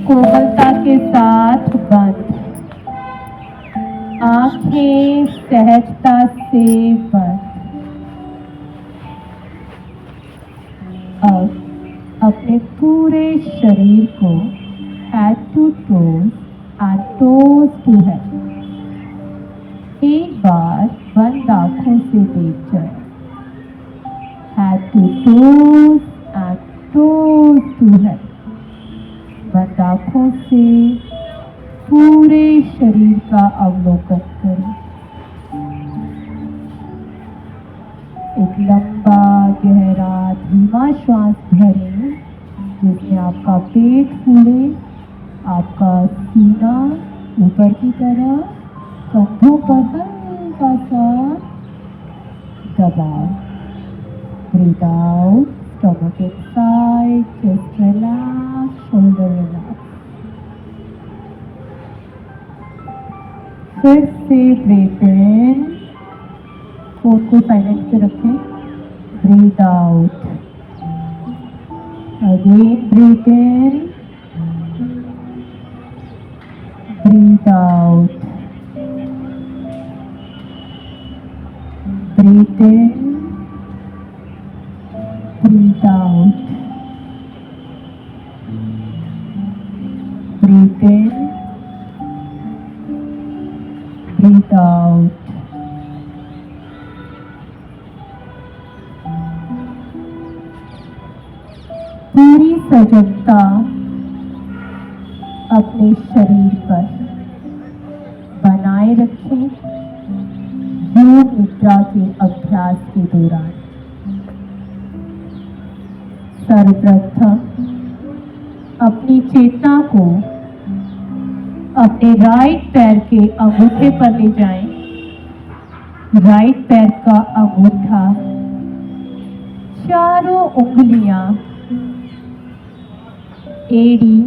कोमलता के साथ बंद, आंखें सहजता से बंद। अब अपने पूरे शरीर को head to toes and toes to head एक बार बंद आंखों से देख जाए। Head to toes and toes to head. बंद आंखों से पूरे शरीर का अवलोकन करें। एक लंबा गहरा धीमा श्वास भरें जिसमें आपका पेट फूले, आपका सीना ऊपर की तरफ, कंधों पर हल्का सा दबाव। Breathe out, stomach inside, chest relax, shoulder relax. फिर से ब्रीथ इन, फोन को साइलेंट पे रखें। Breathe out, again breathe in, breathe out, breathe in, breathe out, breathe in, breathe out. पूरी सजगता अपने शरीर पर बनाए रखें योग निद्रा के अभ्यास के दौरान। सर्वप्रथम अपनी चेतना को अपने राइट पैर के अंगूठे पर ले जाएं। राइट पैर का अंगूठा, चारों उंगलियां, एड़ी,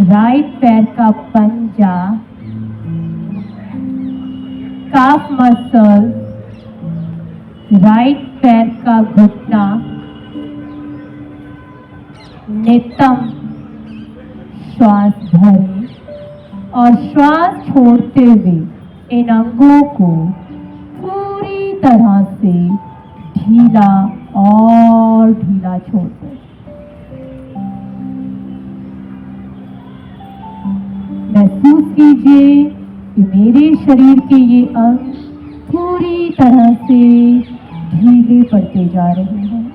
राइट पैर का पंजा, काफ मसल, राइट पैर का घुटना, नितंब श्वास भरें और श्वास छोड़ते हुए इन अंगों को पूरी तरह से ढीला और ढीला छोड़ दें। महसूस कीजिए कि मेरे शरीर के ये अंग पूरी तरह से ढीले पड़ते जा रहे हैं।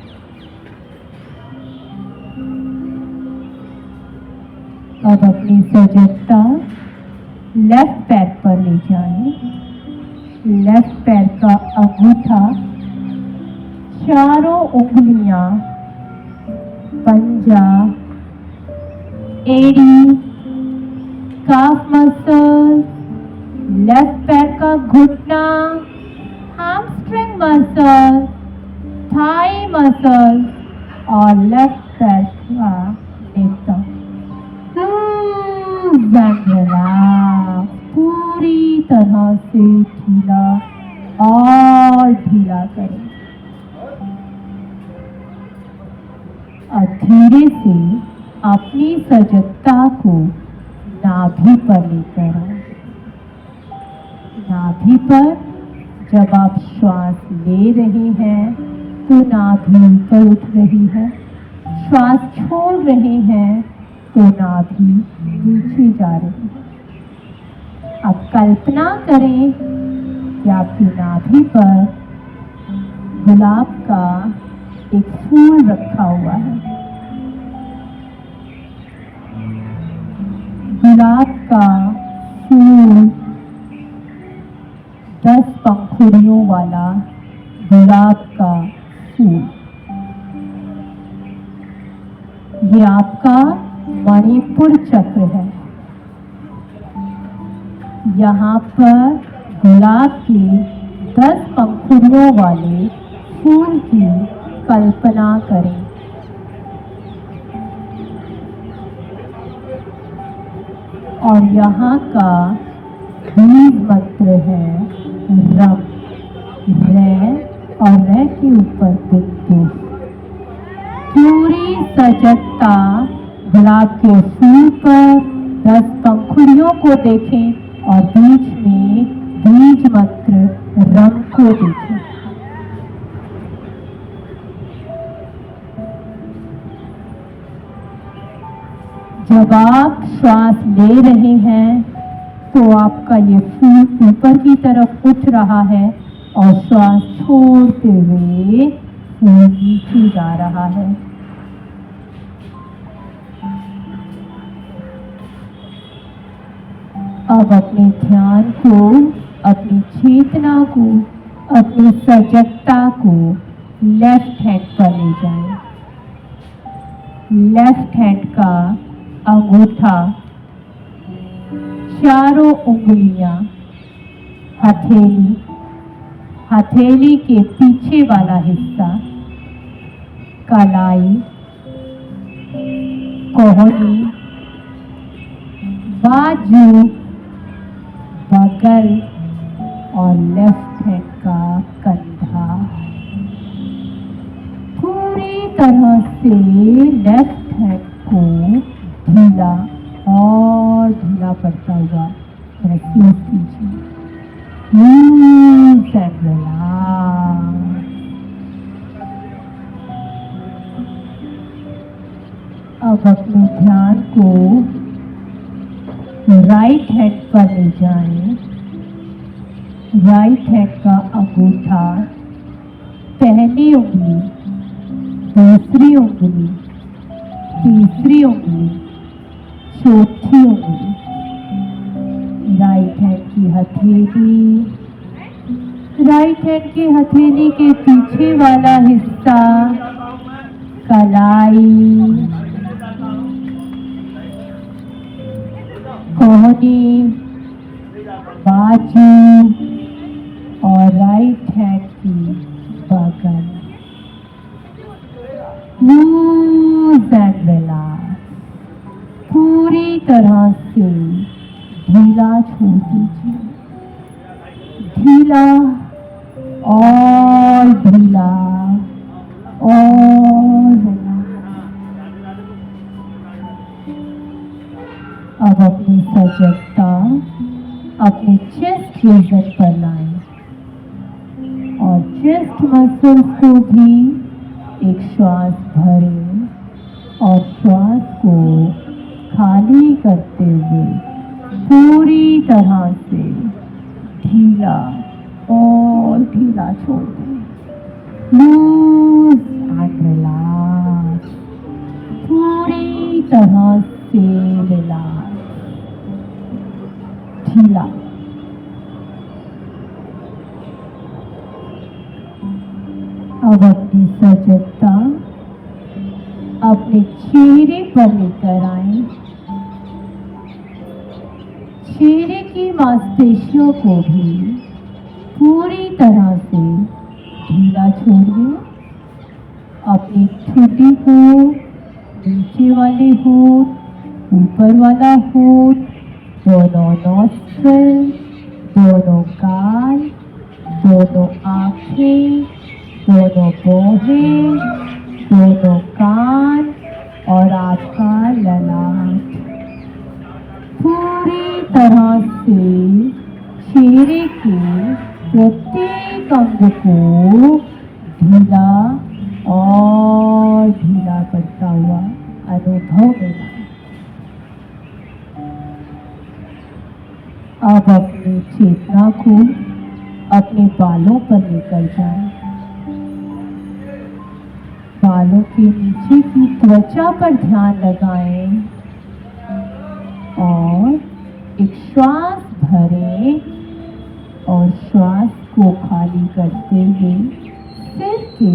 अब अपनी सजगता लेफ्ट पैर पर ले जाएं। लेफ्ट पैर का अंगूठा, चारों उंगलियां, पंजा, एड़ी, काफ मसल, लेफ्ट पैर का घुटना, हैमस्ट्रिंग मसल, थाई मसल और लेफ्ट पैर का नितंब। पूरी तरह से ढीला और ढीला करें। अब धीरे से अपनी सजगता को नाभि पर लेकर आए। नाभि पर जब आप श्वास ले रहे हैं तो नाभि ऊपर उठ रही है, श्वास छोड़ रहे हैं तो नाभि नीचे जा रही है। अब कल्पना करें कि आपकी नाभि पर गुलाब का एक फूल रखा हुआ है। गुलाब का फूल 10 पंखुड़ियों वाला गुलाब का फूल, ये आपका मणिपुर चक्र है। यहाँ पर गुलाब के 10 पंखुड़ियों वाले फूल की कल्पना करें। और यहाँ का बीज मंत्र है रम, रे और रे के ऊपर बिंदु। पूरी सजगता गुलाब के फूल पर 10 पंखुड़ियों को देखें और बीच में बीज मंत्र रंग को देखें। जब आप श्वास ले रहे हैं तो आपका ये फूल ऊपर की तरफ उठ रहा है और श्वास छोड़ते हुए फूल नीचे जा रहा है। अब अपने ध्यान को, अपनी चेतना को, अपनी सजगता को लेफ्ट हैंड पर ले जाएं। लेफ्ट हैंड का अंगूठा, चारों उंगलियां, हथेली, हथेली के पीछे वाला हिस्सा, कलाई, कोहनी, बाजू, बगल और लेफ्ट हैंड का कंधा। पूरी तरह से लेफ्ट हैंड को ढीला और ढीला करता हुआ महसूस कीजिए। Lose and relax. अब अपने ध्यान को राइट हैंड पर ले जाएं। राइट हैंड का अंगूठा, पहली उंगली, दूसरी उंगली, तीसरी उंगली, चौथी उंगली, राइट हैंड की हथेली, राइट हैंड की हथेली के पीछे वाला हिस्सा, कलाई, कोहनी, बाजू और राइट हैंड की बगल। Loose and relax. पूरी तरह से ढीला छोड़ दीजिए। ढीला और ढीला और अब अपनी सजगता अपने चेस्ट रीजन पर लाएं और चेस्ट मसल्स को भी एक श्वास भरें और श्वास को खाली करते हुए पूरी तरह से ढीला और ढीला छोड़ दें। Loose and relax. पूरी तरह से रिलैक्स, ढीला। अब अपनी सजगता अपने चेहरे पर लेकर आए। चेहरे की मांसपेशियों को भी पूरी तरह से ढीला छोड़िए। अपनी ठुड्डी को, नीचे वाले होंठ, ऊपर वाला होंठ, दोनों नॉस्ट्रिल, दोनों गाल, दोनों आंखें, दोनों भौहें, दोनों कान और आपका ललाट पूरी तरह से चेहरे के प्रत्येक अंग को ढीला और ढीला करता हुआ अनुभव में लाएं। अब अपनी चेतना को अपने बालों पर लेकर जाएं। बालों के नीचे की त्वचा पर ध्यान लगाएं और एक श्वास भरें और श्वास को खाली करते हुए सिर के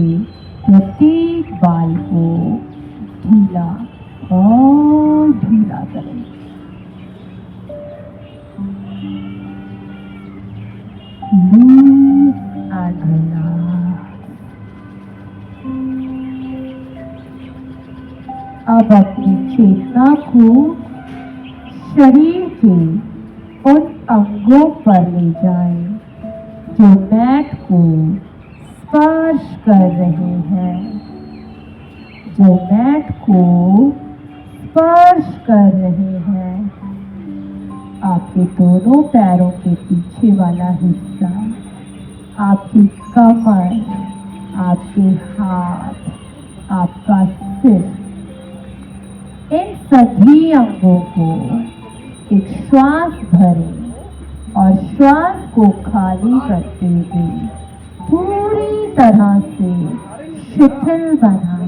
प्रत्येक बाल को ढीला और ढीला करें। Loose and relax. अब अपनी चेतना को शरीर के उन अंगों पर ले जाएं जो मैट को स्पर्श कर रहे हैं, जो मैट को स्पर्श कर रहे हैं। आपके दोनों पैरों के पीछे वाला हिस्सा, आपकी कमर, आपके हाथ, आपका सिर, इन सभी अंगों को एक श्वास भरें और श्वास को खाली करते हुए पूरी तरह से शिथिल बनाएं।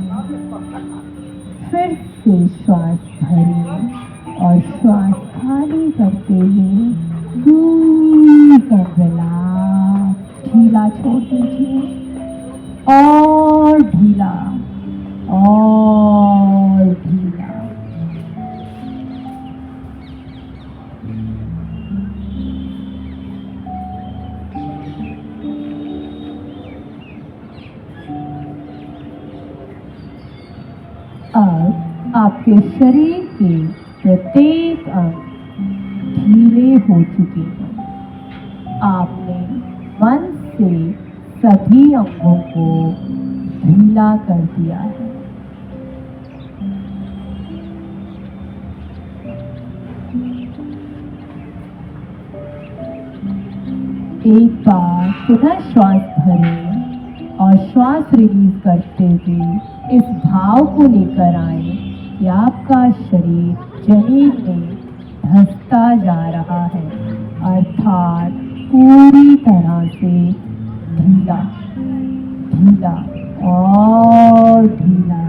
फिर से श्वास भरें और श्वास खाली करते हुए ढीला छोड़ दीजिए और ढीला और ढीला। अब आपके शरीर के प्रत्येक अंग ढीले हो चुके हैं। आपने मन से सभी अंगों को ढीला कर दिया है। एक बार पुनः श्वास भरें और श्वास रिलीज करते हुए इस भाव को लेकर आए कि आपका शरीर जमीन में धंसता जा रहा है, अर्थात पूरी तरह से ढीला ढीला और ढीला।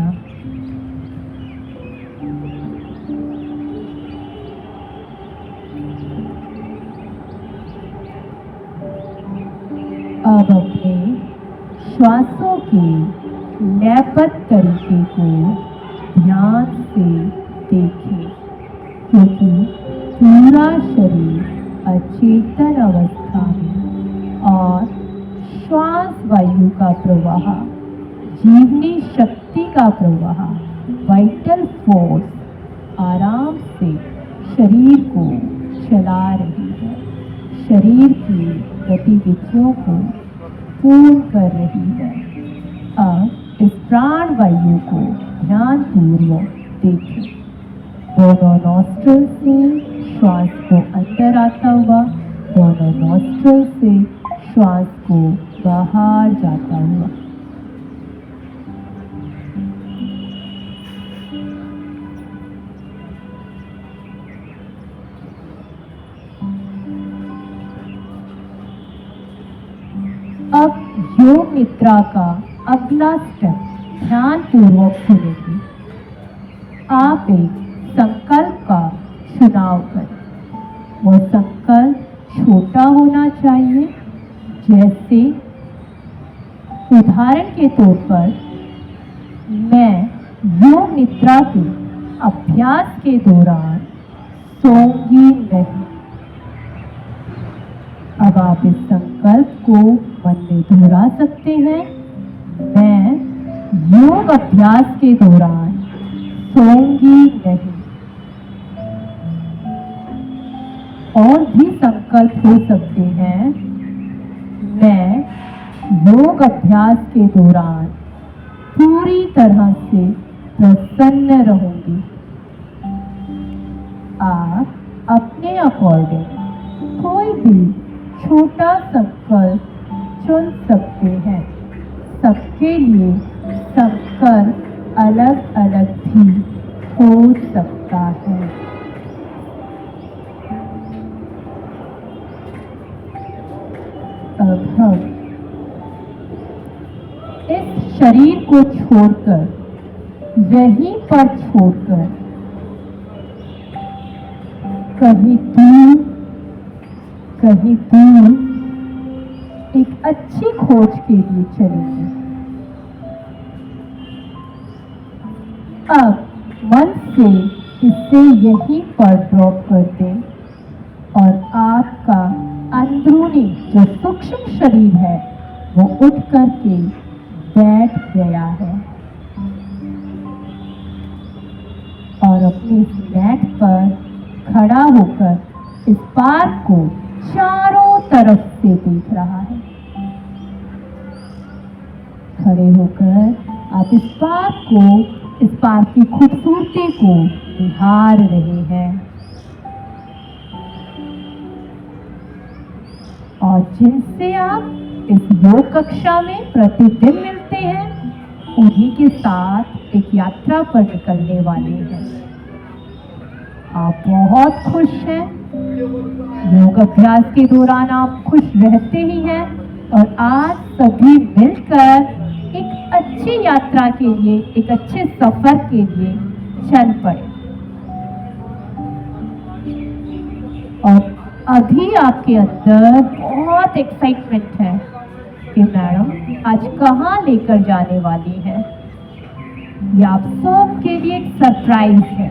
अब अपने श्वासों के लयबद्ध तरीके को ध्यान से देखें, क्योंकि पूरा शरीर अचेतन अवस्था में और श्वास वायु का प्रवाह, जीवनी शक्ति का प्रवाह, वाइटल फोर्स आराम से शरीर को चला रही है, शरीर की गतिविधियों को पूर्ण कर रही है। अब इस प्राण वायु को ध्यानपूर्वक देखें। दोनों नॉस्ट्रिल से श्वास को अंदर आता हुआ, दोनों नॉस्ट्रिल से श्वास को बाहर जाता हुआ। अब योग निद्रा का अगला स्टेप ध्यान पूर्वक सुनेंगे। आप एक संकल्प का चुनाव करें। वो संकल्प छोटा होना चाहिए, जैसे उदाहरण के तौर पर मैं योग निद्रा के अभ्यास के दौरान सोऊंगी नहीं। अब आप इस संकल्प को मन में दोहरा सकते हैं। मैं योग अभ्यास के दौरान सोऊंगी नहीं। और भी संकल्प हो सकते हैं। मैं योग अभ्यास के दौरान पूरी तरह से प्रसन्न रहूंगी। आप अपने अकॉर्डिंग कोई भी छोटा संकल्प चुन सकते हैं। सबके लिए संकल्प अलग अलग भी हो सकता है। अब हम इस शरीर को छोड़कर, यहीं पर छोड़कर कहीं दूर एक अच्छी खोज के लिए चलेंगे। अब मन से इसे यहीं पर ड्रॉप कर दें और आपका अंदरूनी जो सूक्ष्म शरीर है वो उठ करके बैठ गया है और अपने इस मैट पर खड़ा होकर इस पार्क को चारों तरफ से देख रहा है। खड़े होकर आप इस पार्क की खूबसूरती को निहार रहे हैं और जिनसे आप इस योग कक्षा में प्रतिदिन मिलते हैं, उन्हीं के साथ एक यात्रा पर निकलने वाले हैं। आप बहुत खुश हैं। योग अभ्यास के दौरान आप खुश रहते ही हैं और आज सभी मिलकर एक अच्छी यात्रा के लिए, एक अच्छे सफर के लिए चल पड़े। और अभी आपके अंदर बहुत एक्साइटमेंट है कि मैडम आज कहाँ लेकर जाने वाली है। ये आप सब के लिए एक सरप्राइज है।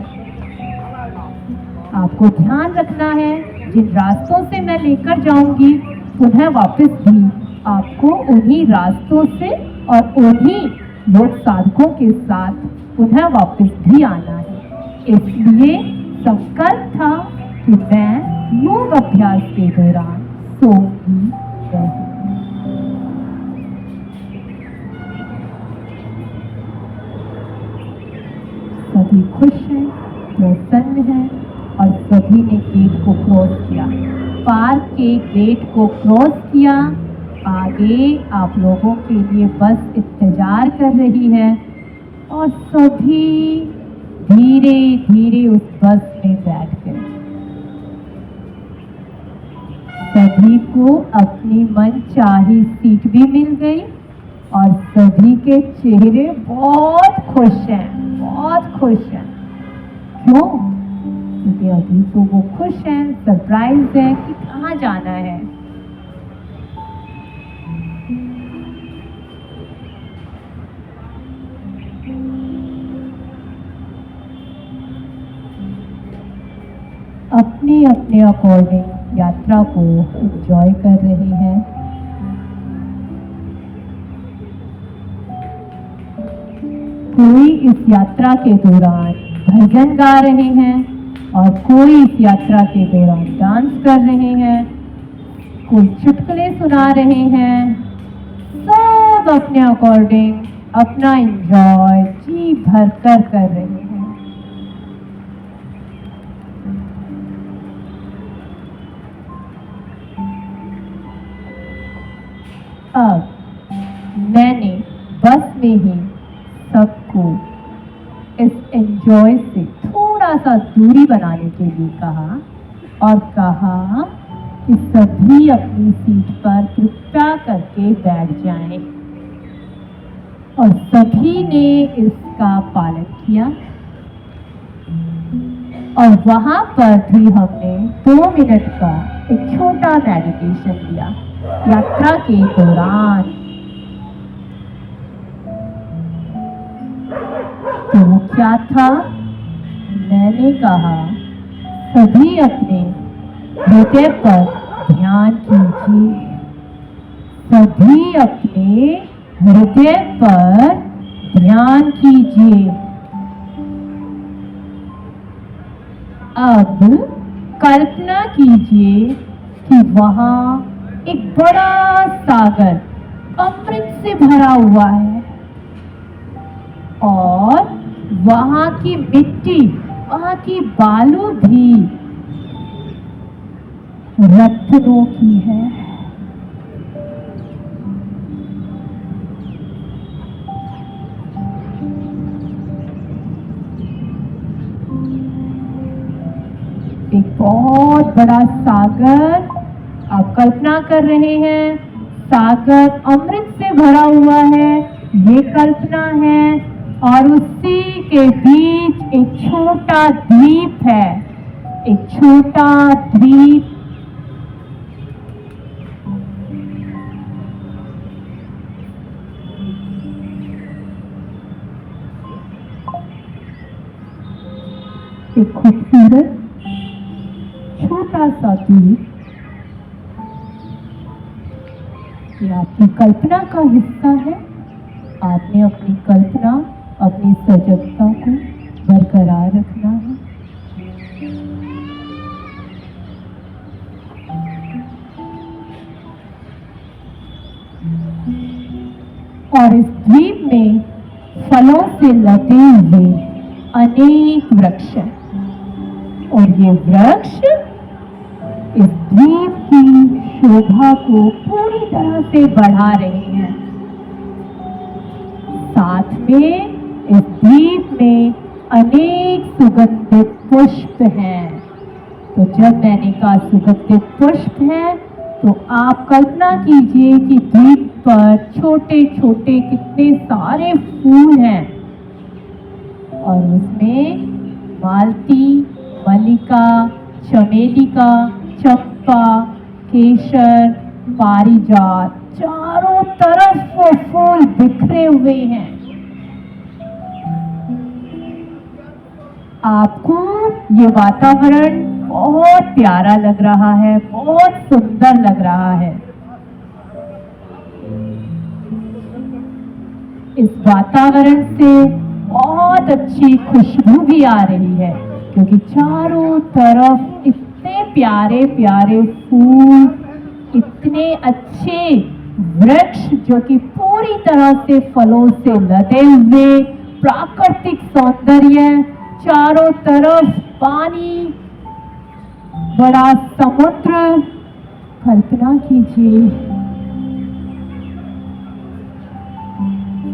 आपको ध्यान रखना है, जिन रास्तों से मैं लेकर जाऊंगी पुनः वापस भी आपको उन्हीं रास्तों से और उन्हीं योग साधकों के साथ पुनः वापस भी आना है। इसलिए संकल्प था कि मैं योग अभ्यास के दौरान सोऊंगी नहीं। सभी खुश हैं, प्रसन्न हैं और सभी ने गेट को क्रॉस किया। पार्क के गेट को क्रॉस किया। आगे आप लोगों के लिए बस इंतजार कर रही है और सभी धीरे धीरे उस बस में बैठ गए। सभी को अपनी मनचाही सीट भी मिल गई और सभी के चेहरे बहुत खुश हैं, बहुत खुश हैं। क्यों? क्योंकि अभी तो वो खुश हैं, सरप्राइज है कि कहाँ जाना है। अपने अपने अकॉर्डिंग यात्रा को एंजॉय कर रहे हैं। कोई इस यात्रा के दौरान भजन गा रहे हैं और कोई इस यात्रा के दौरान डांस कर रहे हैं, कोई चुटकुले सुना रहे हैं। सब अपने अकॉर्डिंग अपना एंजॉय जी भर कर रहे हैं। अब मैंने बस में ही सबको इस एंजॉय से थोड़ा सा दूरी बनाने के लिए कहा और कहा कि सभी अपनी सीट पर कृपया करके बैठ जाएं। और सभी ने इसका पालन किया और वहां पर भी हमने 2 मिनट का एक छोटा मेडिटेशन किया यात्रा के दौरान। तो क्या था? मैंने कहा सभी अपने हृदय पर ध्यान कीजिए, सभी अपने हृदय पर ध्यान कीजिए। अब कल्पना कीजिए कि वहां एक बड़ा सागर अमृत से भरा हुआ है और वहां की मिट्टी, वहां की बालू भी रत्नों की है। एक बहुत बड़ा सागर आप कल्पना कर रहे हैं, सागर अमृत से भरा हुआ है, ये कल्पना है। और उसी के बीच एक छोटा द्वीप है, एक छोटा द्वीप। एक खूबसूरत छोटा सा द्वीप। ये आपकी कल्पना का हिस्सा है। आपने अपनी कल्पना, अपनी सजगता को बरकरार रखना है। और इस द्वीप में फलों से लदे हुए अनेक वृक्ष हैं। और ये वृक्ष इस द्वीप की शोभा को पूरी तरह से बढ़ा रहे हैं। साथ में इस द्वीप में अनेक सुगंधित पुष्प हैं। तो जब मैंने कहा सुगंधित पुष्प है, तो आप कल्पना कीजिए कि द्वीप पर छोटे छोटे कितने सारे फूल हैं और उसमें मालती, मल्लिका, चमेलिका, चंपा, केसर, पारिजात, चारों तरफ वो फूल बिखरे हुए हैं। आपको ये वातावरण बहुत प्यारा लग रहा है, बहुत सुंदर लग रहा है। इस वातावरण से बहुत अच्छी खुशबू भी आ रही है, क्योंकि चारों तरफ इतने प्यारे प्यारे फूल, इतने अच्छे वृक्ष जो कि पूरी तरह से फलों से लदे हुए, प्राकृतिक सौंदर्य, चारों तरफ पानी, बड़ा समुद्र। कल्पना कीजिए।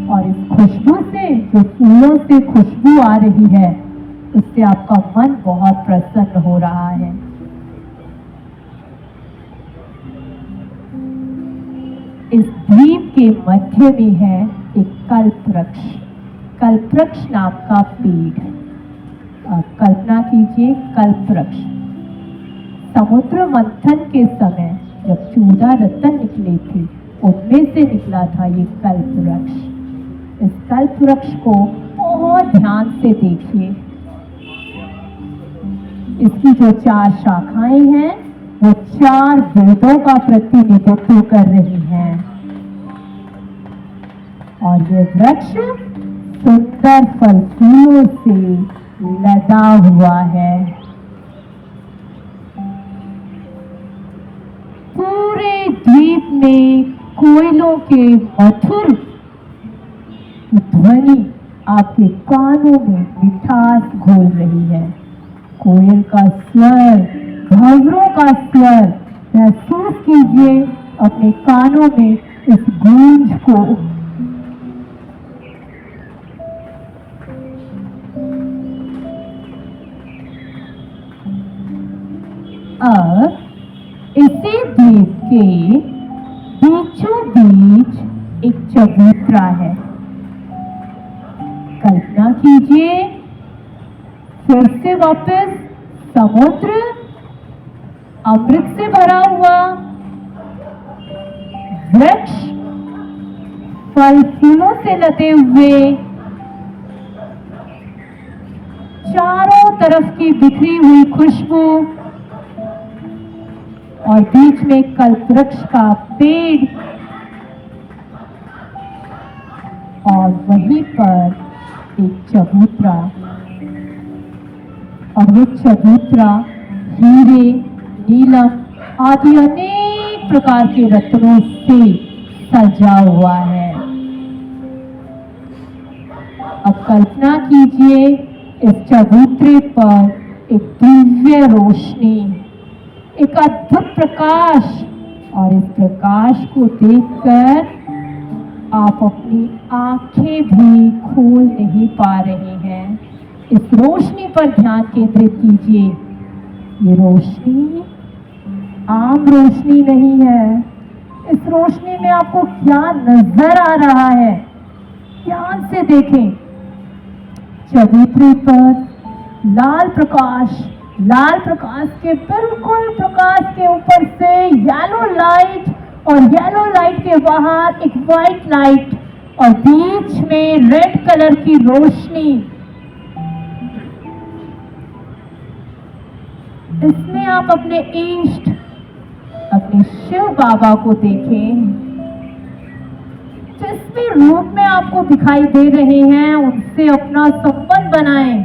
और इस खुशबू से, जो फूलों से खुशबू आ रही है, उससे आपका मन बहुत प्रसन्न हो रहा है। इस द्वीप के मध्य में है एक कल्पवृक्ष, कल्पवृक्ष नाम का पेड़। कल्पना कीजिए, कल्पवृक्ष। समुद्र मंथन के समय जब 14 रत्न निकले थे, उनमें से निकला था ये कल्पवृक्ष। इस कल्पवृक्ष को बहुत ध्यान से देखिए। इसकी जो 4 शाखाएं हैं, वो 4 वेदों का प्रतिनिधित्व कर रही हैं। और ये वृक्ष सुंदर फल फूलों से लदा हुआ है। पूरे द्वीप में कोयलों के मधुर ध्वनि आपके कानों में मिठास घोल रही है। कोयल का स्वर, भंवरों का स्वर, महसूस कीजिए अपने कानों में इस गूंज को। अब इसी द्वीप के बीचों बीच एक चबूतरा है। कल्पना कीजिए, फिर से वापस समुद्र, अमृत से भरा हुआ, वृक्ष फल फूलों से लदे हुए, चारों तरफ की बिखरी हुई खुशबू, और बीच में कल्पवृक्ष का पेड़, और वहीं पर एक चबूतरा। और ये चबूतरा हीरे, नीलम आदि अनेक प्रकार के रत्नों से सजा हुआ है। अब कल्पना कीजिए, इस चबूतरे पर एक दिव्य रोशनी, एक अद्भुत प्रकाश, और इस प्रकाश को देखकर आप अपनी आंखें भी खोल नहीं पा रहे हैं। इस रोशनी पर ध्यान केंद्रित कीजिए। ये रोशनी आम रोशनी नहीं है। इस रोशनी में आपको क्या नजर आ रहा है, ध्यान से देखें। चबूतरे पर लाल प्रकाश, लाल प्रकाश के बिल्कुल प्रकाश के ऊपर से येलो लाइट, और येलो लाइट के बाहर एक व्हाइट लाइट, और बीच में रेड कलर की रोशनी। इसमें आप अपने इष्ट, अपने शिव बाबा को देखें। जिस भी रूप में आपको दिखाई दे रहे हैं, उनसे अपना संबंध बनाएं।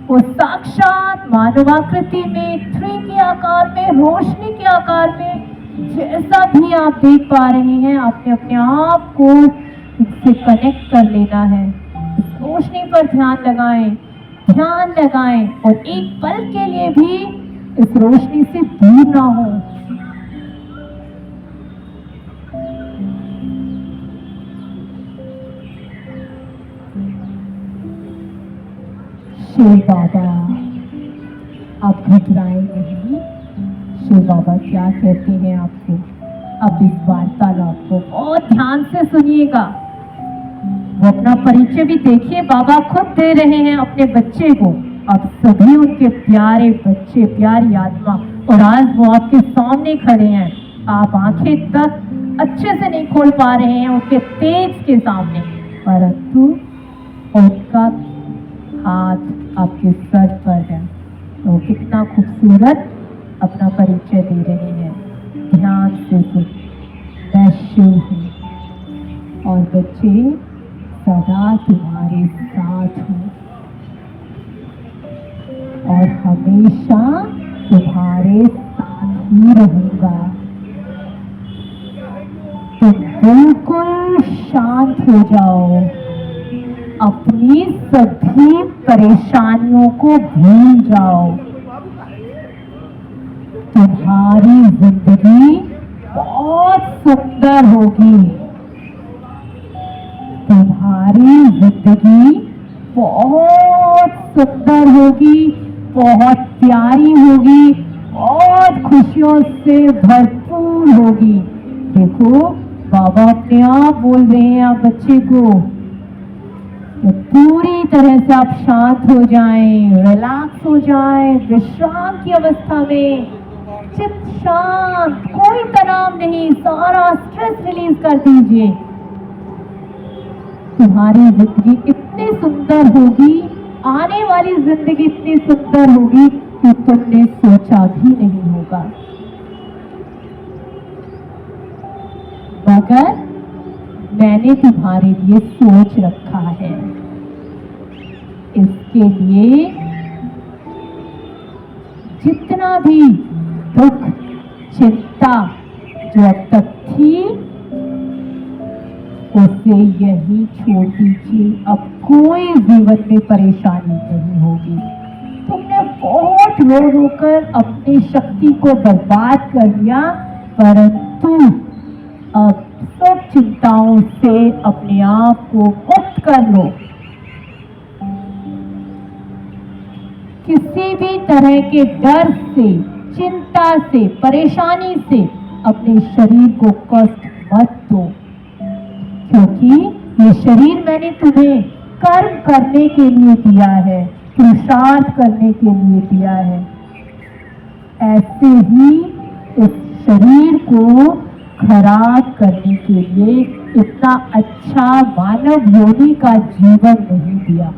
वो साक्षात मानवाकृति में, 3 के आकार में, रोशनी के आकार में, जैसा भी आप देख पा रहे हैं, आपने अपने आप को इससे कनेक्ट कर लेना है। इस रोशनी पर ध्यान लगाएं। ध्यान लगाएं और एक पल के लिए भी इस रोशनी से दूर ना हो। शिव बाबा आप घबराएं नहीं। शिव बाबा क्या कहते हैं आपको, अब इस वार्तालाप को बहुत ध्यान से सुनिएगा। वो अपना परिचय भी देखिए, बाबा खुद दे रहे हैं अपने बच्चे को। अब सभी उनके प्यारे बच्चे, प्यारी आत्मा, और आज वो आपके सामने खड़े हैं। आप आंखें तक अच्छे से नहीं खोल पा रहे हैं उनके तेज के सामने, परंतु उनका हाथ आपके सर पर है। तो कितना खूबसूरत अपना परिचय दे रहे हैं। ध्यान से सुन, मैं शिव हूँ और बच्चे सदा तुम्हारे साथ हूँ और हमेशा तुम्हारे साथ ही रहूंगा। तुम बिल्कुल शांत हो जाओ, अपनी सभी परेशानियों को भूल जाओ। तुम्हारी जिंदगी बहुत सुंदर होगी, तुम्हारी जिंदगी बहुत सुंदर होगी, बहुत प्यारी होगी, बहुत खुशियों से भरपूर होगी। देखो बाबा अपने आप बोल रहे हैं आप बच्चे को, तो पूरी तरह से आप शांत हो जाएं, रिलैक्स हो जाएं, विश्राम की अवस्था में, चित्त शांत, कोई तनाव नहीं, सारा स्ट्रेस रिलीज कर दीजिए। तुम्हारी जिंदगी इतनी सुंदर होगी, आने वाली जिंदगी इतनी सुंदर होगी कि तुमने सोचा भी नहीं होगा। मगर मैंने तुम्हारे लिए सोच रखा है। इसके लिए जितना भी दुख, चिंता जो अब तक थी, उसे यही छोड़ दीजिए। अब कोई जीवन में परेशानी नहीं होगी। तुमने बहुत रो रो कर अपनी शक्ति को बर्बाद कर दिया, परंतु अब सब चिंताओं से अपने आप को मुक्त कर लो। किसी भी तरह के डर से, चिंता से, परेशानी से अपने शरीर को कष्ट मत दो, क्योंकि ये शरीर मैंने तुम्हें कर्म करने के लिए दिया है, पुरुषार्थ करने के लिए दिया है। ऐसे ही इस शरीर को खराब करने के लिए इतना अच्छा मानव योनि का जीवन नहीं दिया।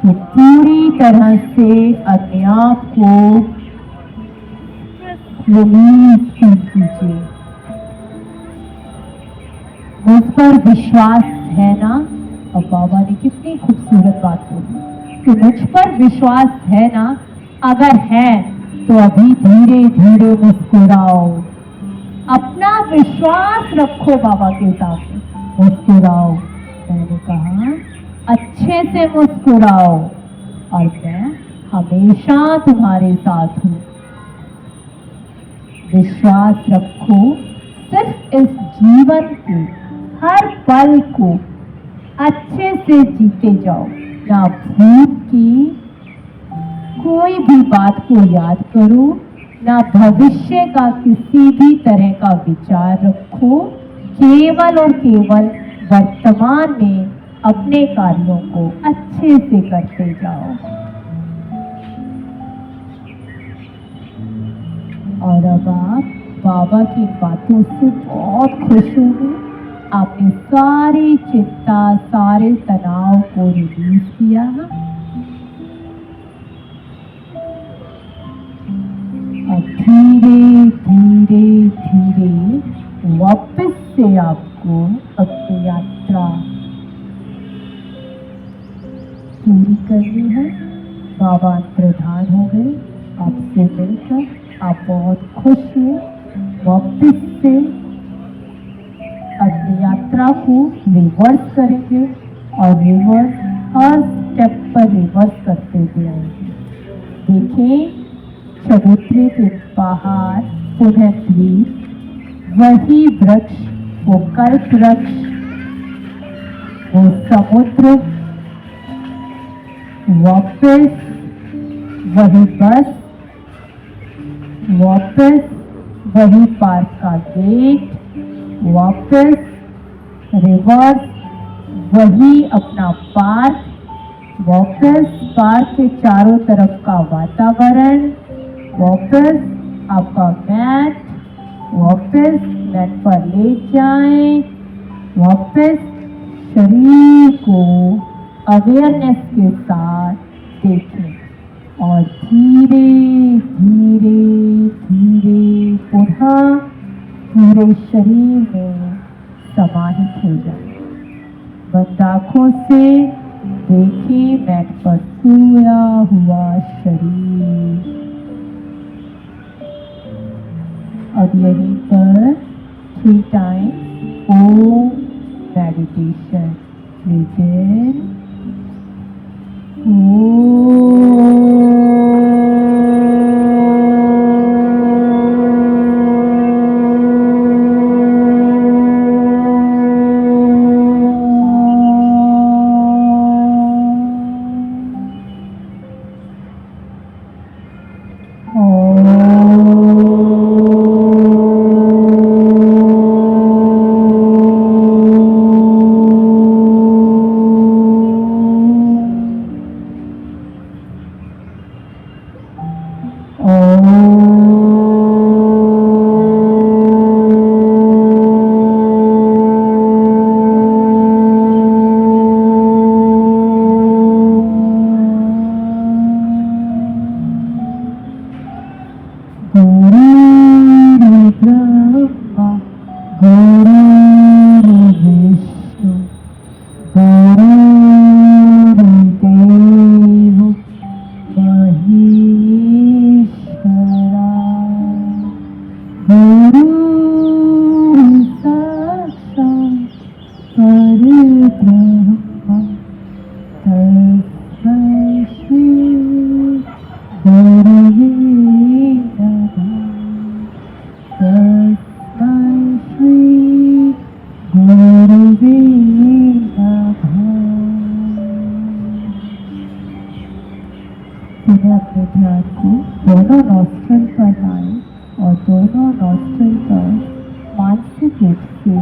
तो पूरी तरह से अपने आप को रिलीज कीजिए। मुझ पर विश्वास है ना? और बाबा ने कितनी खूबसूरत बात बोली कि मुझ पर विश्वास है ना? अगर है तो अभी धीरे धीरे मुस्कुराओ, अपना विश्वास रखो बाबा के साथ, मुस्कुराओ। मैंने कहा अच्छे से मुस्कुराओ और मैं हमेशा तुम्हारे साथ हूँ। विश्वास रखो, सिर्फ इस जीवन के हर पल को अच्छे से जीते जाओ। ना भूत की कोई भी बात को याद करो, ना भविष्य का किसी भी तरह का विचार रखो। केवल और केवल वर्तमान में अपने कार्यों को अच्छे से करते जाओ। और अब आप बाबा की बातों से बहुत खुश होंगे। आपने सारी चिंता, सारे तनाव को रिलीज किया। अब धीरे धीरे धीरे वापस से आपको अपनी यात्रा पूरी करनी है। बाबा प्रधान हो गए, आपसे मिलकर आप बहुत खुश हुए। वापस से रिवर्स करेंगे और रिवर्स हर स्टेप पर रिवर्स करते हुए आएंगे। देखें, चबूतरे के बाहर पुनः द्वीप, वही वृक्ष, वो कल्प वृक्ष, वो समुद्र, वापस वही बस, वापस वही पार्क का गेट, वापस रिवर्स वही अपना पार्क, वापस पार्क के चारों तरफ का वातावरण, वापस आपका मैट, वापस मैट पर ले जाएं, वापस शरीर को अवेयरनेस के साथ देखें और धीरे धीरे धीरे पुनः पूरे शरीर में समाहित हो जाए। बंद आँखों से देखें मैट पर सोया हुआ शरीर। अब यहीं पर 3 टाइम्स ओम मेडिटेशन लीजिए। अपने ध्यान को दोनों नॉस्ट्रल पर लाएं और दोनों नॉस्ट्रल पर मानसिक रूप से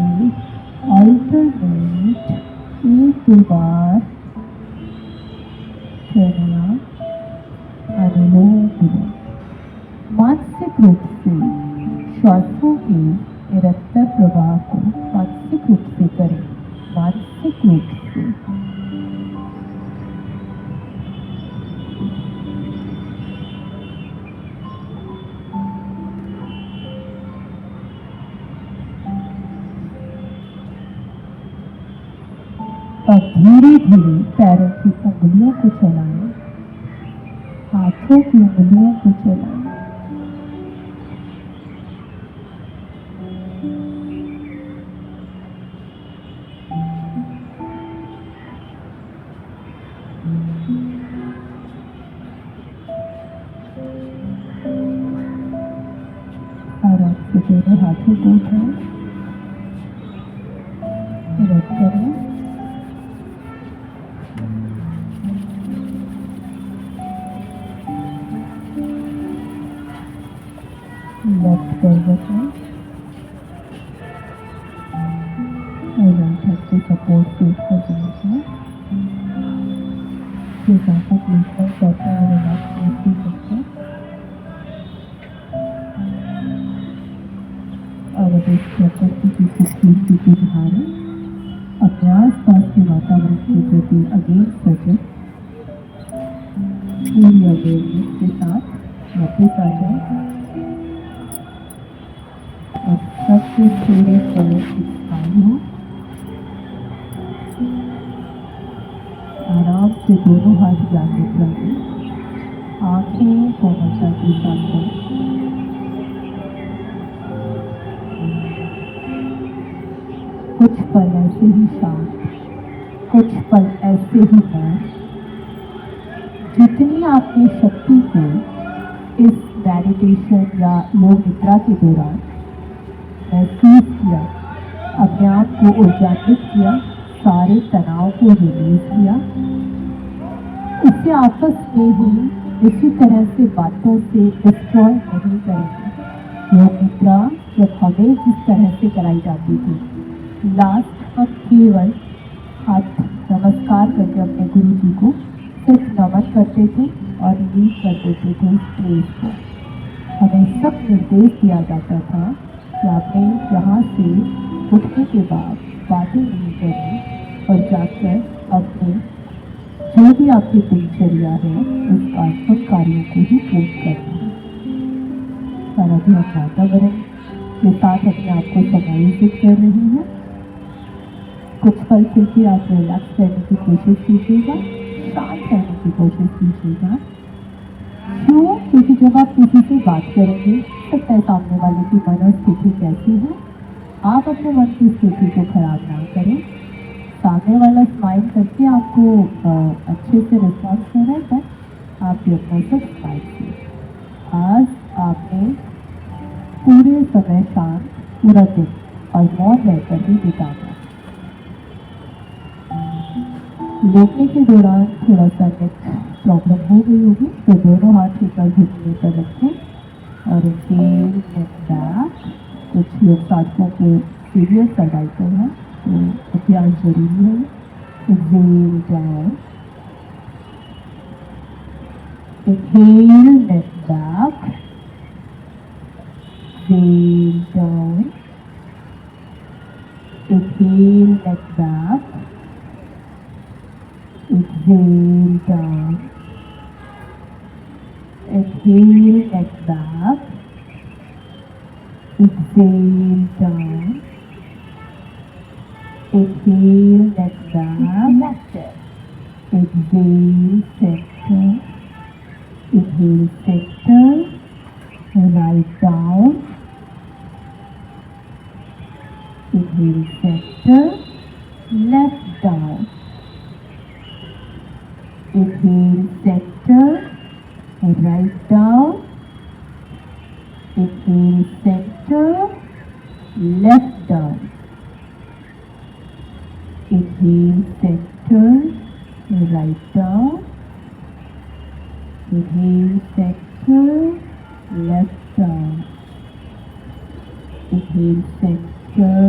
अल्टरनेट 1-2 बार प्राणायाम अनुलोम विलोम मानसिक रूप से श्वासों के निरंतर प्रवाह को मानसिक रूप से करें। मानसिक रूप से अब धीरे धीरे पैरों की उंगलियों को चलाएं, हाथों की उंगलियों को चलाएं। आराम से दोनों हाथों को उठाएं, रख करें। लेफ्ट करवट में राइट हाथ को सपोर्ट से ऊपर जाना फिर आंखों क्लोज करते हैं, रिलैक्स भी करते हैं। और अब इस प्रकृति की खूबसूरती को निहारें, अपने आसपास के वातावरण के प्रति अगेंस्ट सजग पूरी अवेयरनेस के साथ वापस आ जाए और सबसे थोड़े पलों की खाली हो। आराम से दोनों हाथ जागृत रखें, आंखें कोमलता के साथ करें। कुछ पल ऐसे ही शांत, कुछ पल ऐसे ही हैं। जितनी आपने शक्ति को इस मेडिटेशन या योग निद्रा के दौरान महसूस किया, अपने आप को ऊर्जान्वित किया, सारे तनाव को रिलीज किया, इसे आपस में ही इसी तरह से बातों से डिस्ट्रॉय नहीं करेंगे। योग निद्रा जब हमें जिस तरह से कराई जाती थी, लास्ट हम केवल हाथ नमस्कार करके अपने गुरु जी को सिर्फ नमन करते थे और लीव कर देते थे उस प्लेस को। हमें सब निर्देश दिया जाता था कि आपने यहाँ से उठने के बाद बातें नहीं करनी और जाकर अपने जो भी आपकी दिनचर्या है उन कार्यों को ही पूर्ण करना है। और अभी हम वातावरण के साथ अपने आप को समायोजित कर रहे हैं। कुछ पल फिर भी आप रिलैक्स रहने की कोशिश कीजिएगा, शांत रहने की कोशिश कीजिएगा। क्यों? क्योंकि जब आप किसी से बात करेंगे सकता है सामने वाले की मनोस्थिति कैसी है, आप अपने मन की स्थिति को खराब ना करें। सामने वाला स्माइल करके आपको अच्छे से रिस्पॉन्स कर रहा है, बट आप भी अपना सब स्माइल कीजिए। आज आपने पूरे समय शांत पूरा दिन और मौन रहकर ही बिताना। लेटने के दौरान थोड़ा सा नेक प्रॉब्लम हो गई होगी, तो दोनों हाथ ऊपर घुटने पर रखें और इनहेल एंड बैक। कुछ लोग साथियों को सीरियस सर्वाइकल है तो अभ्यास जरूरी है। Exhale down, inhale neck back, exhale down, inhale neck back, exhale down, inhale neck back, exhale down, inhale neck back, exhale center, inhale center, right down, inhale center, left down, inhale center, right down, inhale center, left down, inhale center, right down, inhale center, left down, inhale center,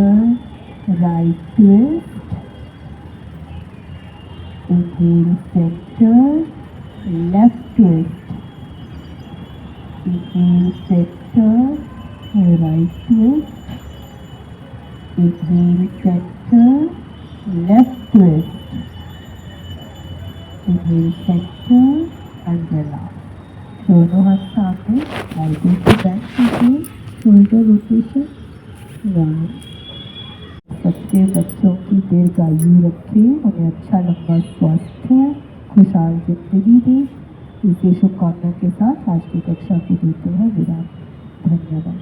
right twist, inhale center, left twist, inhale center, right twist, inhale center, left twist, inhale center and relax. दोनों हाथ सामने, elbows to back कीजिए, shoulder rotation, one. सबके बच्चों की दीर्घायु रखें, उन्हें अच्छा लंबा स्वास्थ्य, खुशहाल जिंदगी दें। इसी शुभकामना के साथ आज की कक्षा को देते हैं विराम। धन्यवाद।